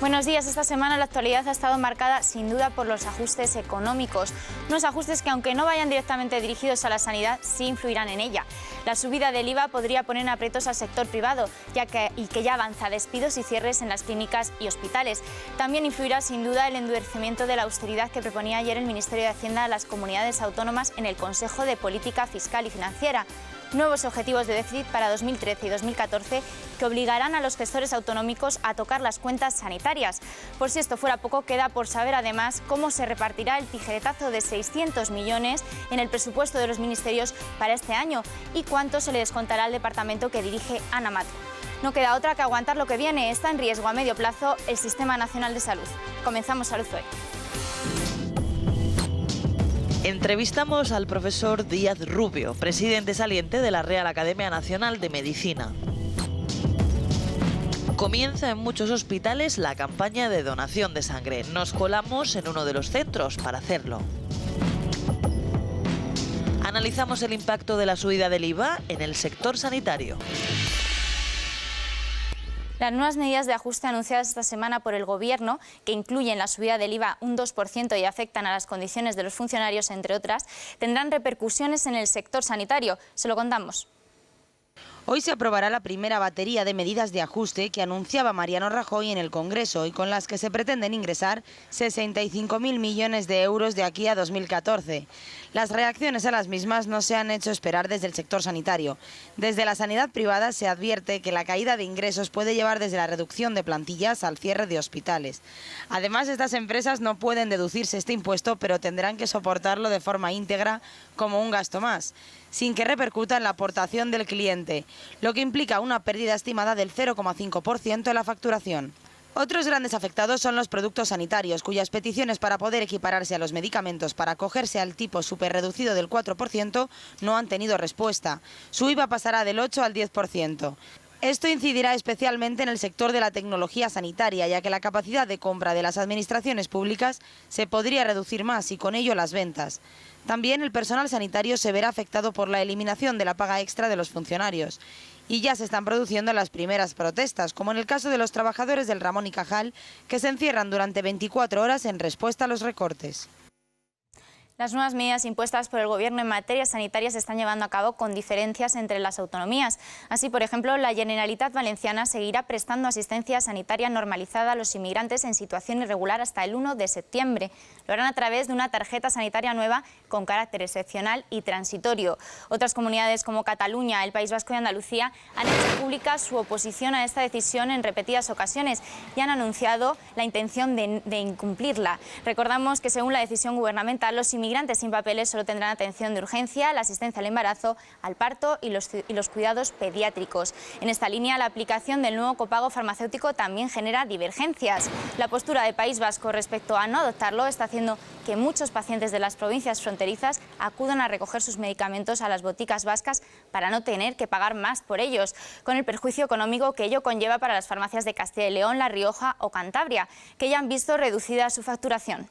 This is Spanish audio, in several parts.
Buenos días. Esta semana la actualidad ha estado marcada sin duda por los ajustes económicos. Unos ajustes que, aunque no vayan directamente dirigidos a la sanidad, sí influirán en ella. La subida del IVA podría poner en aprietos al sector privado, que ya avanza despidos y cierres en las clínicas y hospitales. También influirá sin duda el endurecimiento de la austeridad que proponía ayer el Ministerio de Hacienda a las comunidades autónomas en el Consejo de Política Fiscal y Financiera. Nuevos objetivos de déficit para 2013 y 2014 que obligarán a los gestores autonómicos a tocar las cuentas sanitarias. Por si esto fuera poco, queda por saber además cómo se repartirá el tijeretazo de 600 millones en el presupuesto de los ministerios para este año y cuánto se le descontará al departamento que dirige Ana Mato. No queda otra que aguantar lo que viene. Está en riesgo a medio plazo el Sistema Nacional de Salud. Comenzamos Salud Hoy. Entrevistamos al profesor Díaz Rubio, presidente saliente de la Real Academia Nacional de Medicina. Comienza en muchos hospitales la campaña de donación de sangre. Nos colamos en uno de los centros para hacerlo. Analizamos el impacto de la subida del IVA en el sector sanitario. Las nuevas medidas de ajuste anunciadas esta semana por el Gobierno, que incluyen la subida del IVA un 2% y afectan a las condiciones de los funcionarios, entre otras, tendrán repercusiones en el sector sanitario. Se lo contamos. Hoy se aprobará la primera batería de medidas de ajuste que anunciaba Mariano Rajoy en el Congreso y con las que se pretenden ingresar 65.000 millones de euros de aquí a 2014. Las reacciones a las mismas no se han hecho esperar desde el sector sanitario. Desde la sanidad privada se advierte que la caída de ingresos puede llevar desde la reducción de plantillas al cierre de hospitales. Además, estas empresas no pueden deducirse este impuesto, pero tendrán que soportarlo de forma íntegra como un gasto más, sin que repercuta en la aportación del cliente, lo que implica una pérdida estimada del 0,5% en la facturación. Otros grandes afectados son los productos sanitarios, cuyas peticiones para poder equipararse a los medicamentos para acogerse al tipo superreducido del 4% no han tenido respuesta. Su IVA pasará del 8 al 10%. Esto incidirá especialmente en el sector de la tecnología sanitaria, ya que la capacidad de compra de las administraciones públicas se podría reducir más y con ello las ventas. También el personal sanitario se verá afectado por la eliminación de la paga extra de los funcionarios. Y ya se están produciendo las primeras protestas, como en el caso de los trabajadores del Ramón y Cajal, que se encierran durante 24 horas en respuesta a los recortes. Las nuevas medidas impuestas por el Gobierno en materia sanitaria se están llevando a cabo con diferencias entre las autonomías. Así, por ejemplo, la Generalitat Valenciana seguirá prestando asistencia sanitaria normalizada a los inmigrantes en situación irregular hasta el 1 de septiembre. Lo harán a través de una tarjeta sanitaria nueva con carácter excepcional y transitorio. Otras comunidades como Cataluña, el País Vasco y Andalucía han hecho pública su oposición a esta decisión en repetidas ocasiones y han anunciado la intención de incumplirla. Recordamos que, según la decisión gubernamental, los inmigrantes sin papeles solo tendrán atención de urgencia, la asistencia al embarazo, al parto y los cuidados pediátricos. En esta línea, la aplicación del nuevo copago farmacéutico también genera divergencias. La postura del País Vasco respecto a no adoptarlo está haciendo que muchos pacientes de las provincias fronterizas acudan a recoger sus medicamentos a las boticas vascas para no tener que pagar más por ellos, con el perjuicio económico que ello conlleva para las farmacias de Castilla y León, La Rioja o Cantabria, que ya han visto reducida su facturación.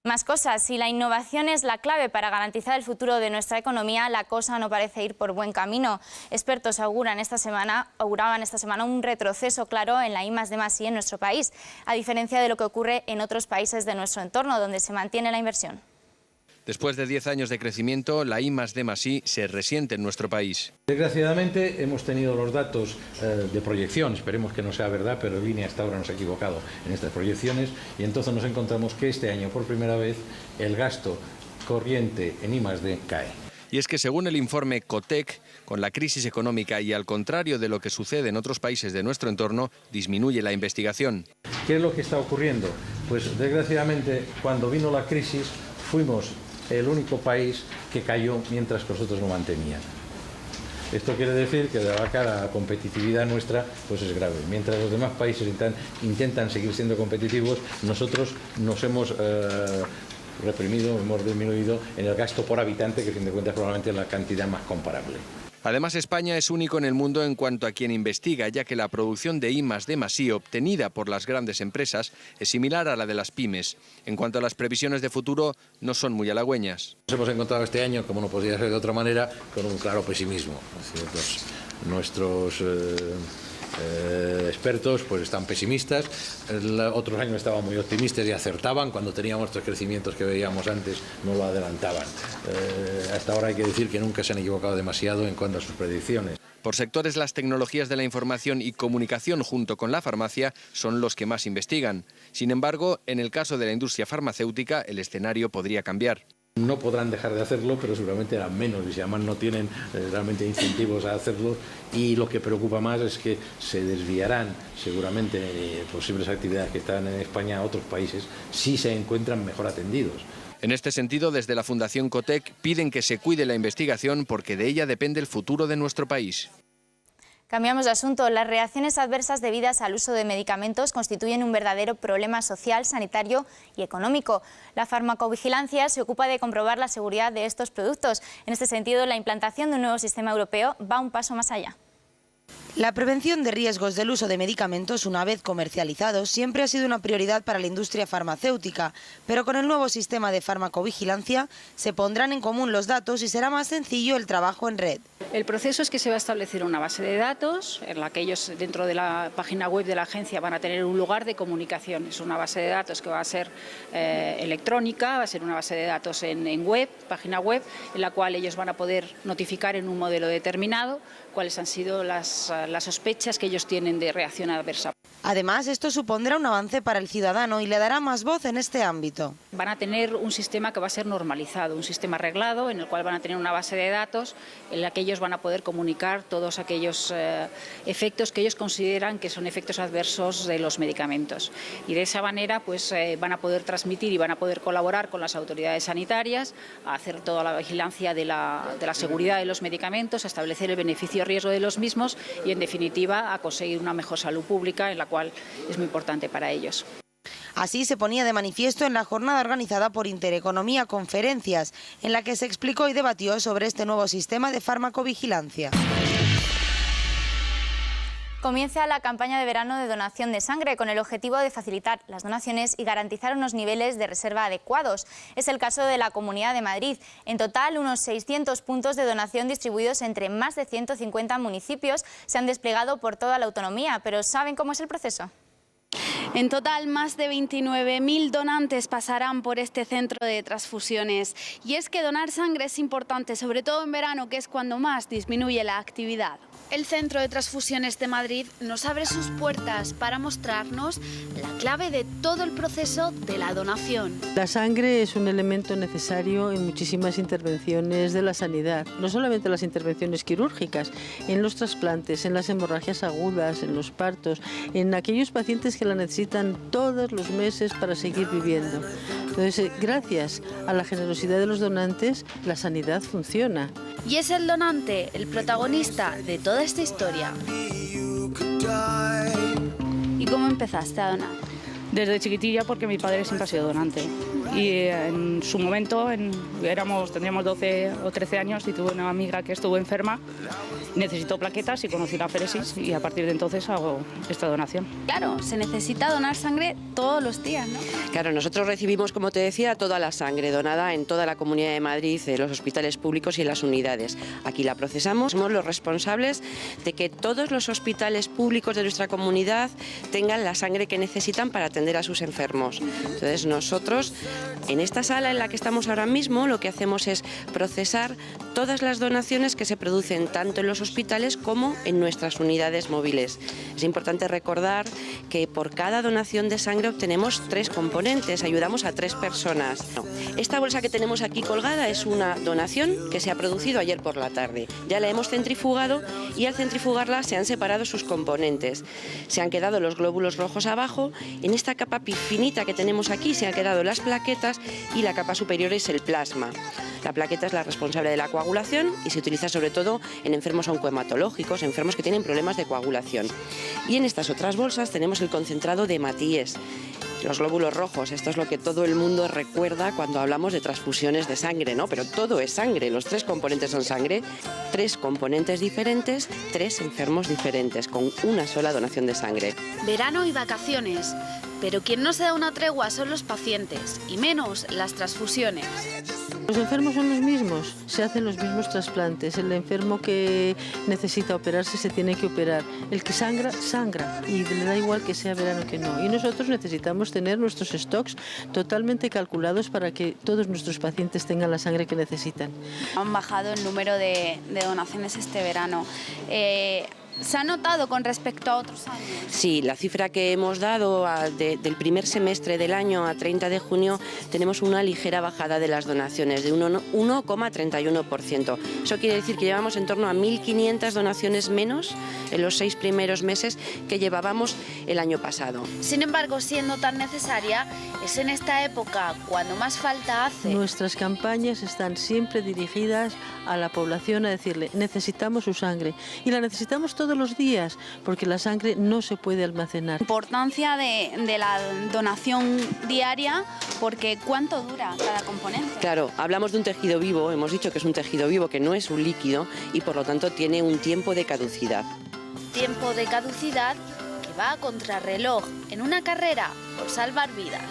Más cosas. Si la innovación es la clave para garantizar el futuro de nuestra economía, la cosa no parece ir por buen camino. Expertos auguraban esta semana un retroceso claro en la I+D+I en nuestro país, a diferencia de lo que ocurre en otros países de nuestro entorno, donde se mantiene la inversión. Después de 10 años de crecimiento, la I+D+I se resiente en nuestro país. Desgraciadamente hemos tenido los datos de proyección, esperemos que no sea verdad, pero en línea hasta ahora nos ha equivocado en estas proyecciones y entonces nos encontramos que este año por primera vez el gasto corriente en I+D cae. Y es que según el informe COTEC, con la crisis económica y al contrario de lo que sucede en otros países de nuestro entorno, disminuye la investigación. ¿Qué es lo que está ocurriendo? Pues desgraciadamente cuando vino la crisis fuimos el único país que cayó mientras que los otros lo mantenían. Esto quiere decir que de la cara a la competitividad nuestra pues es grave. Mientras los demás países intentan seguir siendo competitivos, nosotros nos hemos reprimido, hemos disminuido en el gasto por habitante, que a fin de cuentas probablemente es la cantidad más comparable. Además, España es único en el mundo en cuanto a quien investiga, ya que la producción de I+D+I obtenida por las grandes empresas es similar a la de las pymes. En cuanto a las previsiones de futuro, no son muy halagüeñas. Nos hemos encontrado este año, como no podría ser de otra manera, con un claro pesimismo. Nuestros expertos pues están pesimistas, otros años estaban muy optimistas y acertaban, cuando teníamos estos crecimientos que veíamos antes no lo adelantaban. Hasta ahora hay que decir que nunca se han equivocado demasiado en cuanto a sus predicciones. Por sectores, las tecnologías de la información y comunicación junto con la farmacia son los que más investigan. Sin embargo, en el caso de la industria farmacéutica, el escenario podría cambiar. No podrán dejar de hacerlo, pero seguramente harán menos y si además no tienen realmente incentivos a hacerlo, y lo que preocupa más es que se desviarán seguramente posibles actividades que están en España a otros países si se encuentran mejor atendidos. En este sentido, desde la Fundación Cotec piden que se cuide la investigación porque de ella depende el futuro de nuestro país. Cambiamos de asunto. Las reacciones adversas debidas al uso de medicamentos constituyen un verdadero problema social, sanitario y económico. La farmacovigilancia se ocupa de comprobar la seguridad de estos productos. En este sentido, la implantación de un nuevo sistema europeo va un paso más allá. La prevención de riesgos del uso de medicamentos una vez comercializados siempre ha sido una prioridad para la industria farmacéutica, pero con el nuevo sistema de farmacovigilancia se pondrán en común los datos y será más sencillo el trabajo en red. El proceso es que se va a establecer una base de datos en la que ellos dentro de la página web de la agencia van a tener un lugar de comunicación. Es una base de datos que va a ser electrónica, va a ser una base de datos en web, página web, en la cual ellos van a poder notificar en un modelo determinado cuáles han sido las sospechas que ellos tienen de reacción adversa. Además, esto supondrá un avance para el ciudadano y le dará más voz en este ámbito. Van a tener un sistema que va a ser normalizado, un sistema arreglado en el cual van a tener una base de datos en la que ellos van a poder comunicar todos aquellos efectos que ellos consideran que son efectos adversos de los medicamentos. Y de esa manera pues, van a poder transmitir y van a poder colaborar con las autoridades sanitarias a hacer toda la vigilancia de la seguridad de los medicamentos, a establecer el beneficio-riesgo de los mismos y, en definitiva, a conseguir una mejor salud pública, en la cual es muy importante para ellos. Así se ponía de manifiesto en la jornada organizada por Intereconomía Conferencias, en la que se explicó y debatió sobre este nuevo sistema de farmacovigilancia. Comienza la campaña de verano de donación de sangre con el objetivo de facilitar las donaciones y garantizar unos niveles de reserva adecuados. Es el caso de la Comunidad de Madrid. En total, unos 600 puntos de donación distribuidos entre más de 150 municipios se han desplegado por toda la autonomía. Pero ¿saben cómo es el proceso? En total, más de 29.000 donantes pasarán por este centro de transfusiones. Y es que donar sangre es importante, sobre todo en verano, que es cuando más disminuye la actividad. El Centro de Transfusiones de Madrid nos abre sus puertas para mostrarnos la clave de todo el proceso de la donación. La sangre es un elemento necesario en muchísimas intervenciones de la sanidad, no solamente las intervenciones quirúrgicas, en los trasplantes, en las hemorragias agudas, en los partos, en aquellos pacientes que la necesitan todos los meses para seguir viviendo. Entonces, gracias a la generosidad de los donantes, la sanidad funciona. Y es el donante el protagonista de toda esta historia. ¿Y cómo empezaste a donar? Desde chiquitilla, porque mi padre siempre ha sido donante. Y en su momento, tendríamos 12 o 13 años y tuve una amiga que estuvo enferma, necesitó plaquetas y conocí la féresis y a partir de entonces hago esta donación. Claro, se necesita donar sangre todos los días, ¿no? Claro, nosotros recibimos, como te decía, toda la sangre donada en toda la Comunidad de Madrid, en los hospitales públicos y en las unidades. Aquí la procesamos, somos los responsables de que todos los hospitales públicos de nuestra comunidad tengan la sangre que necesitan para atender a sus enfermos. Entonces nosotros, en esta sala en la que estamos ahora mismo, lo que hacemos es procesar todas las donaciones que se producen tanto en los hospitales como en nuestras unidades móviles. Es importante recordar que por cada donación de sangre obtenemos 3 componentes, ayudamos a 3 personas. Esta bolsa que tenemos aquí colgada es una donación que se ha producido ayer por la tarde. Ya la hemos centrifugado y al centrifugarla se han separado sus componentes. Se han quedado los glóbulos rojos abajo, en esta capa finita que tenemos aquí se han quedado las plaquetas y la capa superior es el plasma. La plaqueta es la responsable de la coagulación y se utiliza sobre todo en enfermos oncohematológicos, enfermos que tienen problemas de coagulación. Y en estas otras bolsas tenemos el concentrado de hematíes, los glóbulos rojos. Esto es lo que todo el mundo recuerda cuando hablamos de transfusiones de sangre, ¿no? Pero todo es sangre, los 3 componentes son sangre, 3 componentes diferentes, 3 enfermos diferentes, con una sola donación de sangre. Verano y vacaciones, pero quien no se da una tregua son los pacientes, y menos las transfusiones. Los enfermos son los mismos, se hacen los mismos trasplantes. El enfermo que necesita operarse se tiene que operar. El que sangra, sangra y le da igual que sea verano que no. Y nosotros necesitamos tener nuestros stocks totalmente calculados para que todos nuestros pacientes tengan la sangre que necesitan. Han bajado el número de donaciones este verano. ¿Se ha notado con respecto a otros años? Sí, la cifra que hemos dado del primer semestre del año a 30 de junio tenemos una ligera bajada de las donaciones, de 1,31%. Eso quiere decir que llevamos en torno a 1.500 donaciones menos en los 6 primeros meses que llevábamos el año pasado. Sin embargo, siendo tan necesaria, es en esta época cuando más falta hace. Nuestras campañas están siempre dirigidas a la población a decirle, necesitamos su sangre y la necesitamos todos los días porque la sangre no se puede almacenar. Importancia de la donación diaria, porque ¿cuánto dura cada componente? Claro, hablamos de un tejido vivo, hemos dicho que es un tejido vivo, que no es un líquido y por lo tanto tiene un tiempo de caducidad. Tiempo de caducidad que va a contrarreloj en una carrera por salvar vidas.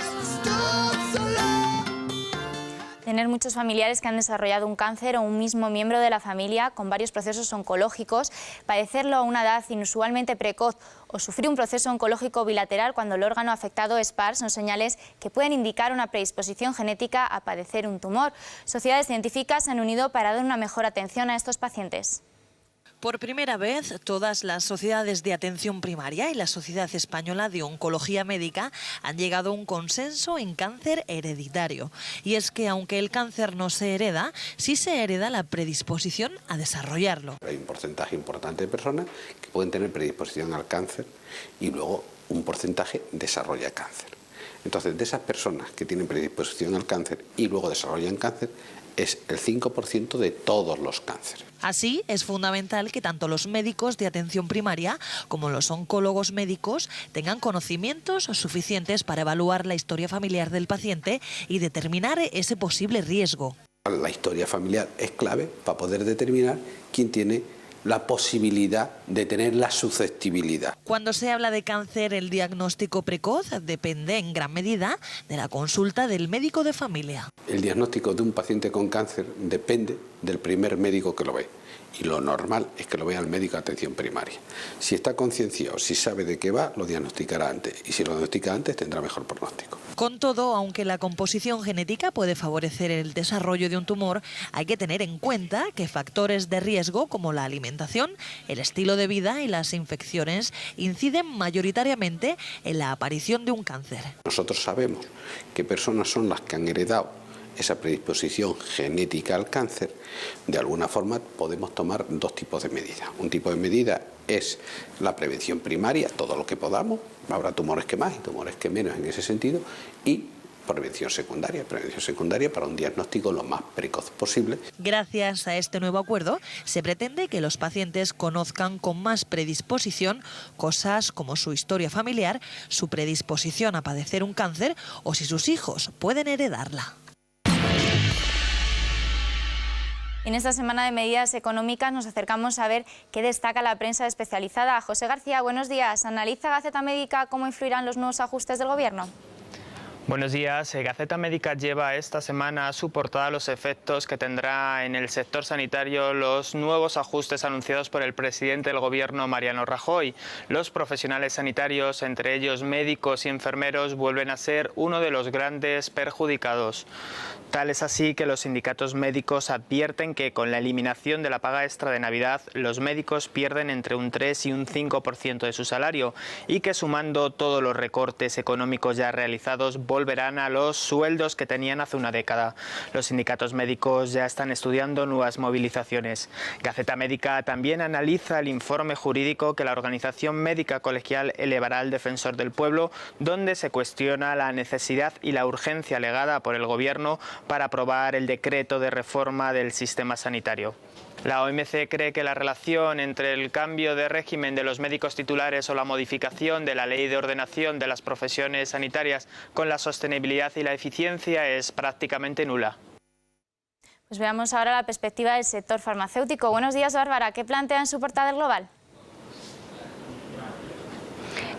Tener muchos familiares que han desarrollado un cáncer o un mismo miembro de la familia con varios procesos oncológicos, padecerlo a una edad inusualmente precoz o sufrir un proceso oncológico bilateral cuando el órgano afectado es par son señales que pueden indicar una predisposición genética a padecer un tumor. Sociedades científicas se han unido para dar una mejor atención a estos pacientes. Por primera vez, todas las sociedades de atención primaria y la Sociedad Española de Oncología Médica han llegado a un consenso en cáncer hereditario. Y es que aunque el cáncer no se hereda, sí se hereda la predisposición a desarrollarlo. Hay un porcentaje importante de personas que pueden tener predisposición al cáncer y luego un porcentaje desarrolla cáncer. Entonces, de esas personas que tienen predisposición al cáncer y luego desarrollan cáncer, es el 5% de todos los cánceres. Así, es fundamental que tanto los médicos de atención primaria como los oncólogos médicos tengan conocimientos suficientes para evaluar la historia familiar del paciente y determinar ese posible riesgo. La historia familiar es clave para poder determinar quién tiene la posibilidad de tener la susceptibilidad. Cuando se habla de cáncer, el diagnóstico precoz depende en gran medida de la consulta del médico de familia. El diagnóstico de un paciente con cáncer depende del primer médico que lo ve. Y lo normal es que lo vea el médico de atención primaria. Si está concienciado, si sabe de qué va, lo diagnosticará antes. Y si lo diagnostica antes, tendrá mejor pronóstico. Con todo, aunque la composición genética puede favorecer el desarrollo de un tumor, hay que tener en cuenta que factores de riesgo como la alimentación, el estilo de vida y las infecciones inciden mayoritariamente en la aparición de un cáncer. Nosotros sabemos qué personas son las que han heredado esa predisposición genética al cáncer. De alguna forma podemos tomar dos tipos de medidas. Un tipo de medida es la prevención primaria, todo lo que podamos, habrá tumores que más y tumores que menos en ese sentido, y prevención secundaria para un diagnóstico lo más precoz posible. Gracias a este nuevo acuerdo, se pretende que los pacientes conozcan con más predisposición cosas como su historia familiar, su predisposición a padecer un cáncer o si sus hijos pueden heredarla. En esta semana de medidas económicas nos acercamos a ver qué destaca la prensa especializada. José García, buenos días. ¿Analiza Gaceta Médica cómo influirán los nuevos ajustes del Gobierno? Buenos días. Gaceta Médica lleva esta semana a su portada los efectos que tendrá en el sector sanitario los nuevos ajustes anunciados por el presidente del Gobierno, Mariano Rajoy. Los profesionales sanitarios, entre ellos médicos y enfermeros, vuelven a ser uno de los grandes perjudicados. Tal es así que los sindicatos médicos advierten que con la eliminación de la paga extra de Navidad, los médicos pierden entre un 3 y un 5% de su salario y que sumando todos los recortes económicos ya realizados volverán a los sueldos que tenían hace una década. Los sindicatos médicos ya están estudiando nuevas movilizaciones. Gaceta Médica también analiza el informe jurídico que la organización médica colegial elevará al Defensor del Pueblo, donde se cuestiona la necesidad y la urgencia alegada por el Gobierno para aprobar el decreto de reforma del sistema sanitario. La OMC cree que la relación entre el cambio de régimen de los médicos titulares o la modificación de la ley de ordenación de las profesiones sanitarias con la sostenibilidad y la eficiencia es prácticamente nula. Pues veamos ahora la perspectiva del sector farmacéutico. Buenos días, Bárbara. ¿Qué plantea en su portada del Global?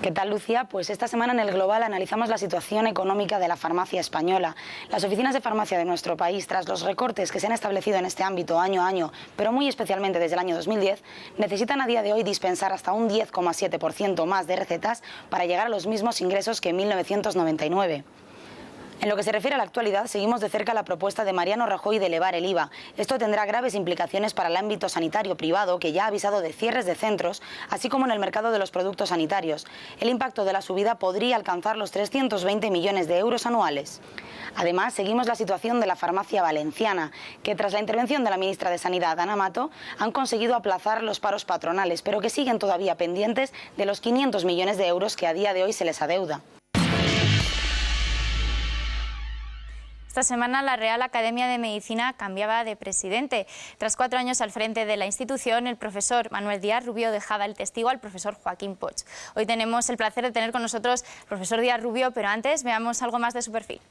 ¿Qué tal, Lucía? Pues esta semana en El Global analizamos la situación económica de la farmacia española. Las oficinas de farmacia de nuestro país, tras los recortes que se han establecido en este ámbito año a año, pero muy especialmente desde el año 2010, necesitan a día de hoy dispensar hasta un 10,7% más de recetas para llegar a los mismos ingresos que en 1999. En lo que se refiere a la actualidad, seguimos de cerca la propuesta de Mariano Rajoy de elevar el IVA. Esto tendrá graves implicaciones para el ámbito sanitario privado, que ya ha avisado de cierres de centros, así como en el mercado de los productos sanitarios. El impacto de la subida podría alcanzar los 320 millones de euros anuales. Además, seguimos la situación de la farmacia valenciana, que tras la intervención de la ministra de Sanidad, Ana Mato, han conseguido aplazar los paros patronales, pero que siguen todavía pendientes de los 500 millones de euros que a día de hoy se les adeuda. Esta semana la Real Academia de Medicina cambiaba de presidente. Tras 4 años al frente de la institución, el profesor Manuel Díaz Rubio dejaba el testigo al profesor Joaquín Poch. Hoy tenemos el placer de tener con nosotros al profesor Díaz Rubio, pero antes veamos algo más de su perfil.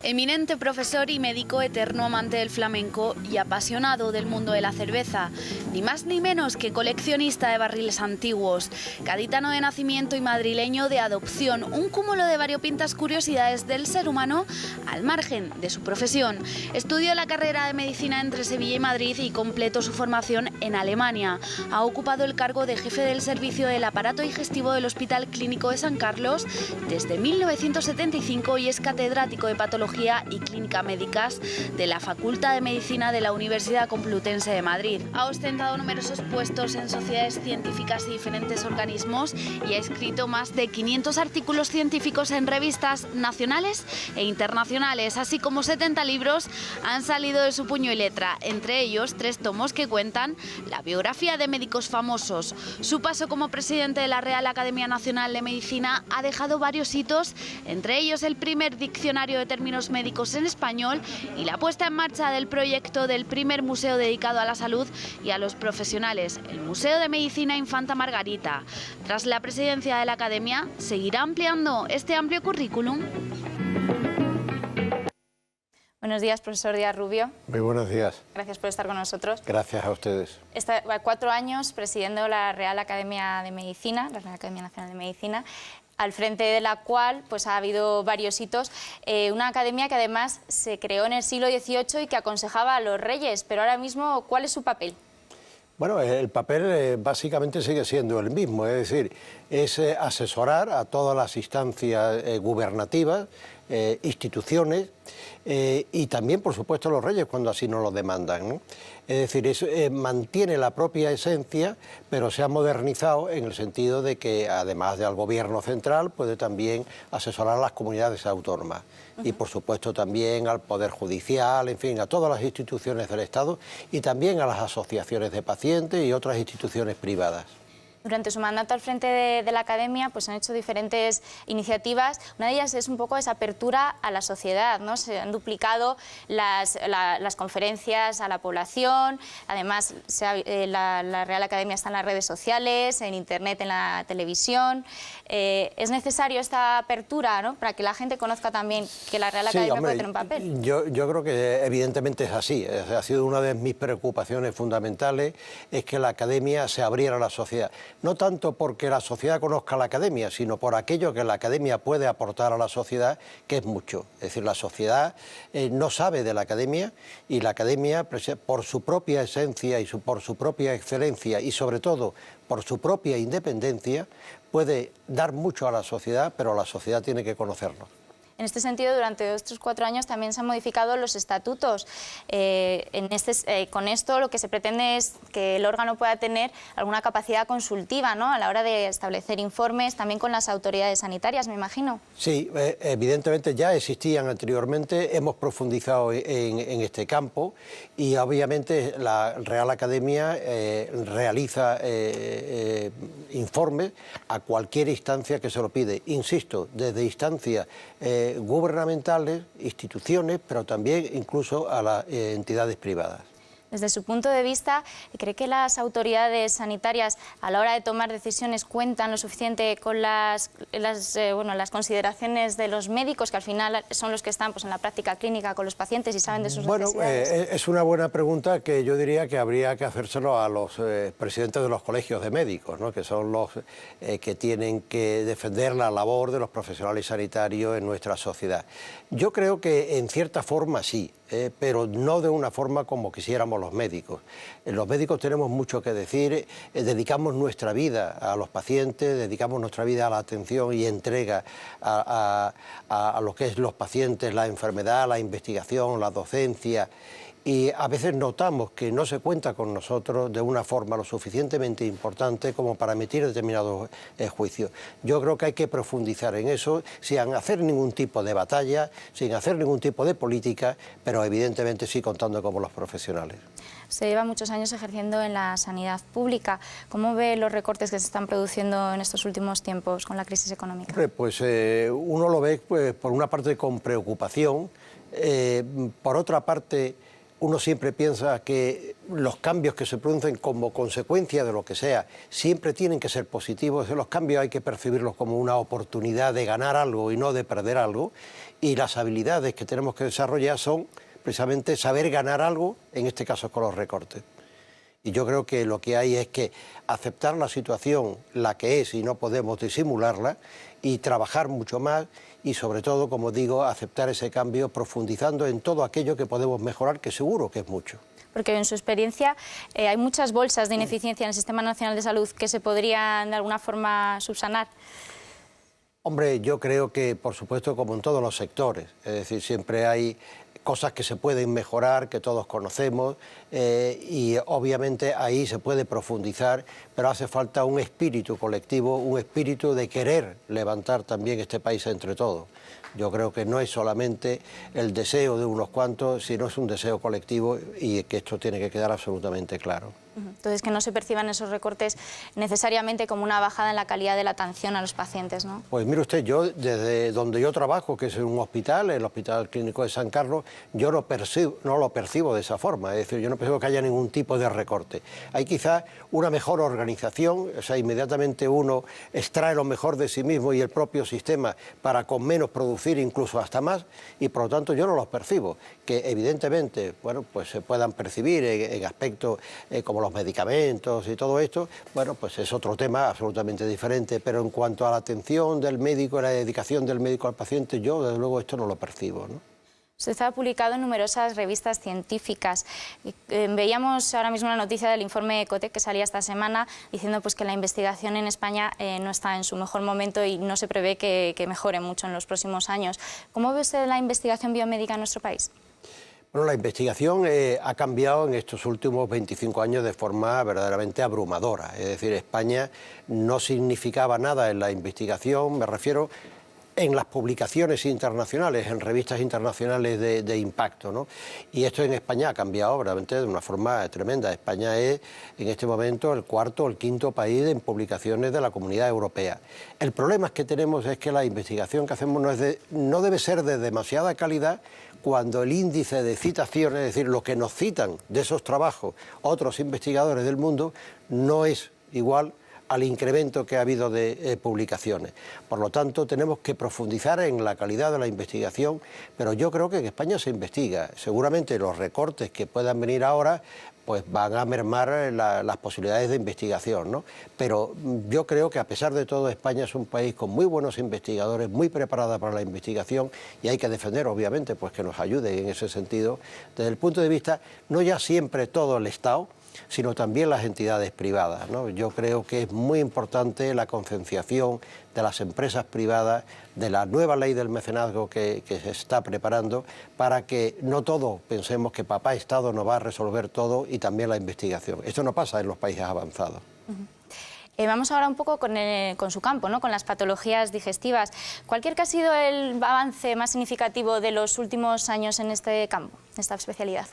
Eminente profesor y médico, eterno amante del flamenco y apasionado del mundo de la cerveza, ni más ni menos que coleccionista de barriles antiguos, gaditano de nacimiento y madrileño de adopción, un cúmulo de variopintas curiosidades del ser humano al margen de su profesión. Estudió la carrera de medicina entre Sevilla y Madrid y completó su formación en Alemania. Ha ocupado el cargo de jefe del servicio del aparato digestivo del Hospital Clínico de San Carlos desde 1975 y es catedrático de patología y clínica médicas de la Facultad de Medicina de la Universidad Complutense de Madrid. Ha ostentado numerosos puestos en sociedades científicas y diferentes organismos y ha escrito más de 500 artículos científicos en revistas nacionales e internacionales, así como 70 libros han salido de su puño y letra, entre ellos 3 tomos que cuentan la biografía de médicos famosos. Su paso como presidente de la Real Academia Nacional de Medicina ha dejado varios hitos, entre ellos el primer diccionario de términos médicos en español y la puesta en marcha del proyecto del primer museo dedicado a la salud y a los profesionales, el Museo de Medicina Infanta Margarita. Tras la presidencia de la Academia, seguirá ampliando este amplio currículum. Buenos días, profesor Díaz Rubio. Muy buenos días. Gracias por estar con nosotros. Gracias a ustedes. 4 años presidiendo la Real Academia de Medicina, la Real Academia Nacional de Medicina, al frente de la cual pues, ha habido varios hitos. Una academia que además se creó en el siglo XVIII y que aconsejaba a los reyes, pero ahora mismo, ¿cuál es su papel? Bueno, el papel básicamente sigue siendo el mismo, es decir, es asesorar a todas las instancias gubernativas, instituciones y también, por supuesto, a los reyes cuando así nos lo demandan, ¿no? Es decir, mantiene la propia esencia, pero se ha modernizado en el sentido de que, además del gobierno central, puede también asesorar a las comunidades autónomas. Y, por supuesto, también al Poder Judicial, en fin, a todas las instituciones del Estado y también a las asociaciones de pacientes y otras instituciones privadas. Durante su mandato al frente de la Academia pues han hecho diferentes iniciativas. Una de ellas es un poco esa apertura a la sociedad, ¿no? Se han duplicado las conferencias a la población. Además, la Real Academia está en las redes sociales, en Internet, en la televisión. Es necesario esta apertura, ¿no? Para que la gente conozca también que la Real Academia puede tener un papel. Yo creo que evidentemente es así. Ha sido una de mis preocupaciones fundamentales, es que la Academia se abriera a la sociedad. No tanto porque la sociedad conozca a la Academia, sino por aquello que la Academia puede aportar a la sociedad, que es mucho. Es decir, la sociedad no sabe de la Academia y la Academia, por su propia esencia y por su propia excelencia y sobre todo por su propia independencia, puede dar mucho a la sociedad, pero la sociedad tiene que conocerlo. En este sentido, durante estos 4 años también se han modificado los estatutos. Con esto lo que se pretende es que el órgano pueda tener alguna capacidad consultiva, ¿no? A la hora de establecer informes, también con las autoridades sanitarias, me imagino. Sí, evidentemente ya existían anteriormente, hemos profundizado en este campo y obviamente la Real Academia realiza informes a cualquier instancia que se lo pide. Insisto, desde instancias gubernamentales, instituciones, pero también incluso a las entidades privadas. Desde su punto de vista, ¿cree que las autoridades sanitarias a la hora de tomar decisiones cuentan lo suficiente con las consideraciones de los médicos, que al final son los que están pues, en la práctica clínica con los pacientes y saben de sus necesidades? Es una buena pregunta que yo diría que habría que hacérselo a los presidentes de los colegios de médicos, ¿no? Que son los que tienen que defender la labor de los profesionales sanitarios en nuestra sociedad. Yo creo que en cierta forma sí, pero no de una forma como quisiéramos los médicos. Los médicos tenemos mucho que decir, dedicamos nuestra vida a los pacientes, dedicamos nuestra vida a la atención y entrega a lo que es los pacientes, la enfermedad, la investigación, la docencia. Y a veces notamos que no se cuenta con nosotros de una forma lo suficientemente importante como para emitir determinados juicios. Yo creo que hay que profundizar en eso sin hacer ningún tipo de batalla, sin hacer ningún tipo de política, pero evidentemente sí contando con los profesionales. Usted lleva muchos años ejerciendo en la sanidad pública. ¿Cómo ve los recortes que se están produciendo en estos últimos tiempos con la crisis económica? Pues uno lo ve por una parte con preocupación, por otra parte uno siempre piensa que los cambios que se producen como consecuencia de lo que sea siempre tienen que ser positivos. Los cambios hay que percibirlos como una oportunidad de ganar algo y no de perder algo, y las habilidades que tenemos que desarrollar son precisamente saber ganar algo, en este caso con los recortes. Y yo creo que lo que hay es que aceptar la situación, la que es, y no podemos disimularla, y trabajar mucho más y, sobre todo, como digo, aceptar ese cambio profundizando en todo aquello que podemos mejorar, que seguro que es mucho. Porque en su experiencia hay muchas bolsas de ineficiencia en el Sistema Nacional de Salud que se podrían de alguna forma subsanar. Hombre, yo creo que, por supuesto, como en todos los sectores, es decir, siempre hay cosas que se pueden mejorar, que todos conocemos, y obviamente ahí se puede profundizar, pero hace falta un espíritu colectivo, un espíritu de querer levantar también este país entre todos. Yo creo que no es solamente el deseo de unos cuantos, sino es un deseo colectivo, y que esto tiene que quedar absolutamente claro. Entonces, que no se perciban esos recortes necesariamente como una bajada en la calidad de la atención a los pacientes, ¿no? Pues mire usted, yo desde donde yo trabajo, que es en un hospital, el Hospital Clínico de San Carlos, yo no lo percibo de esa forma, es decir, yo no percibo que haya ningún tipo de recorte. Hay quizás una mejor organización, o sea, inmediatamente uno extrae lo mejor de sí mismo y el propio sistema para con menos producir incluso hasta más, y por lo tanto yo no los percibo. Que evidentemente, bueno, pues se puedan percibir en aspectos como los medicamentos y todo esto, bueno, pues es otro tema absolutamente diferente, pero en cuanto a la atención del médico, la dedicación del médico al paciente, yo desde luego esto no lo percibo, ¿no? Usted ha publicado en numerosas revistas científicas. Veíamos ahora mismo una noticia del informe Ecotec que salía esta semana diciendo pues, que la investigación en España no está en su mejor momento y no se prevé que mejore mucho en los próximos años. ¿Cómo ve usted la investigación biomédica en nuestro país? Bueno, la investigación ha cambiado en estos últimos 25 años de forma verdaderamente abrumadora. Es decir, España no significaba nada en la investigación, me refiero en las publicaciones internacionales, en revistas internacionales de impacto, ¿no? Y esto en España ha cambiado verdaderamente de una forma tremenda. España es en este momento el cuarto o el quinto país en publicaciones de la Comunidad Europea. El problema que tenemos es que la investigación que hacemos no debe ser de demasiada calidad, cuando el índice de citaciones, es decir, lo que nos citan de esos trabajos otros investigadores del mundo, no es igual al incremento que ha habido de publicaciones. Por lo tanto, tenemos que profundizar en la calidad de la investigación, pero yo creo que en España se investiga. Seguramente los recortes que puedan venir ahora pues van a mermar las posibilidades de investigación, ¿no? Pero yo creo que a pesar de todo España es un país con muy buenos investigadores, muy preparada para la investigación, y hay que defender obviamente pues que nos ayude en ese sentido desde el punto de vista no ya siempre todo el Estado, sino también las entidades privadas, ¿no? Yo creo que es muy importante la concienciación de las empresas privadas, de la nueva ley del mecenazgo que se está preparando, para que no todos pensemos que papá Estado nos va a resolver todo, y también la investigación. Esto no pasa en los países avanzados. Vamos ahora un poco con su campo, ¿no? Con las patologías digestivas. ¿Cuál cree que ha sido el avance más significativo de los últimos años en este campo, en esta especialidad?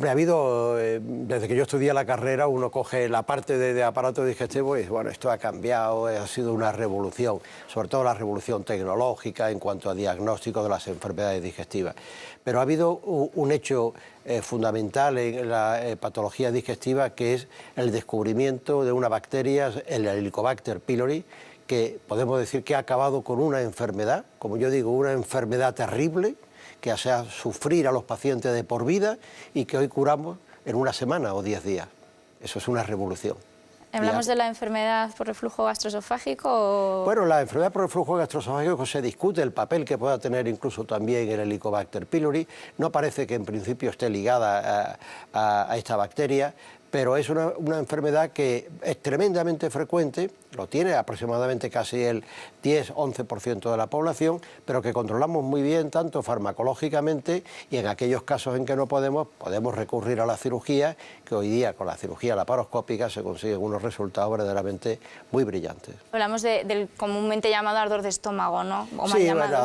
Ha habido, desde que yo estudié la carrera, uno coge la parte de aparato digestivo y dice, bueno, esto ha cambiado, ha sido una revolución, sobre todo la revolución tecnológica en cuanto a diagnóstico de las enfermedades digestivas. Pero ha habido un hecho fundamental en la patología digestiva, que es el descubrimiento de una bacteria, el Helicobacter pylori, que podemos decir que ha acabado con una enfermedad, como yo digo, una enfermedad terrible, que hace sufrir a los pacientes de por vida y que hoy curamos en una semana o 10 días. Eso es una revolución. ¿Hablamos de la enfermedad por reflujo gastroesofágico o...? Bueno, la enfermedad por reflujo gastroesofágico se discute el papel que pueda tener incluso también el Helicobacter pylori. No parece que en principio esté ligada a esta bacteria, pero es una enfermedad que es tremendamente frecuente, lo tiene aproximadamente casi el 10-11% de la población, pero que controlamos muy bien tanto farmacológicamente, y en aquellos casos en que no podemos recurrir a la cirugía, que hoy día con la cirugía laparoscópica se consiguen unos resultados verdaderamente muy brillantes. Hablamos del comúnmente llamado ardor de estómago, ¿no? O mal sí, llamado.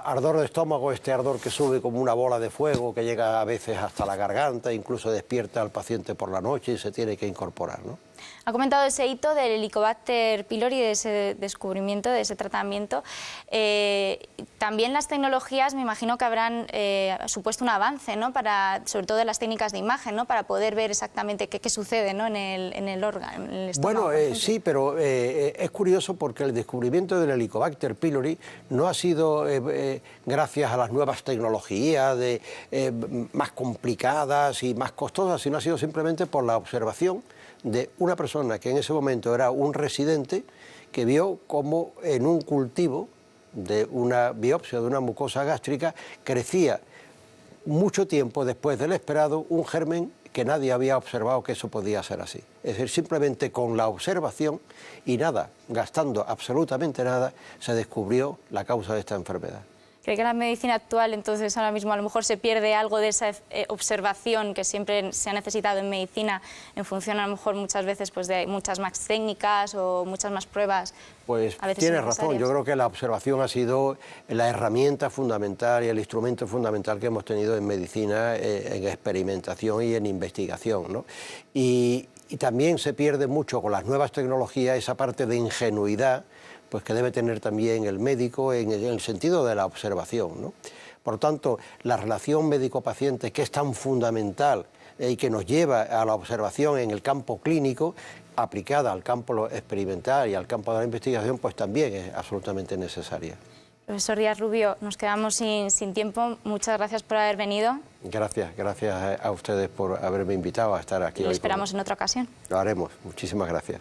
Ardor de estómago, este ardor que sube como una bola de fuego, que llega a veces hasta la garganta, incluso despierta al paciente por la noche y se tiene que incorporar, ¿no? Ha comentado ese hito del Helicobacter pylori, de ese descubrimiento, de ese tratamiento. También las tecnologías, me imagino que habrán supuesto un avance, ¿no? Sobre todo en las técnicas de imagen, ¿no? Para poder ver exactamente qué sucede, ¿no? en el órgano, en el estómago. Bueno, sí, pero es curioso porque el descubrimiento del Helicobacter pylori no ha sido gracias a las nuevas tecnologías más complicadas y más costosas, sino ha sido simplemente por la observación de una persona que en ese momento era un residente, que vio cómo en un cultivo de una biopsia de una mucosa gástrica crecía mucho tiempo después del esperado un germen que nadie había observado que eso podía ser así. Es decir, simplemente con la observación y nada, gastando absolutamente nada, se descubrió la causa de esta enfermedad. ¿Cree que la medicina actual, entonces, ahora mismo a lo mejor se pierde algo de esa observación que siempre se ha necesitado en medicina, en función a lo mejor muchas veces pues, de muchas más técnicas o muchas más pruebas? Pues tienes razón, yo creo que la observación ha sido la herramienta fundamental y el instrumento fundamental que hemos tenido en medicina, en experimentación y en investigación, ¿no? Y también se pierde mucho con las nuevas tecnologías esa parte de ingenuidad, pues que debe tener también el médico en el sentido de la observación, ¿no? Por tanto, la relación médico-paciente, que es tan fundamental y que nos lleva a la observación en el campo clínico, aplicada al campo experimental y al campo de la investigación, pues también es absolutamente necesaria. Profesor Díaz Rubio, nos quedamos sin tiempo. Muchas gracias por haber venido. Gracias a ustedes por haberme invitado a estar aquí. Lo esperamos en otra ocasión. Lo haremos. Muchísimas gracias.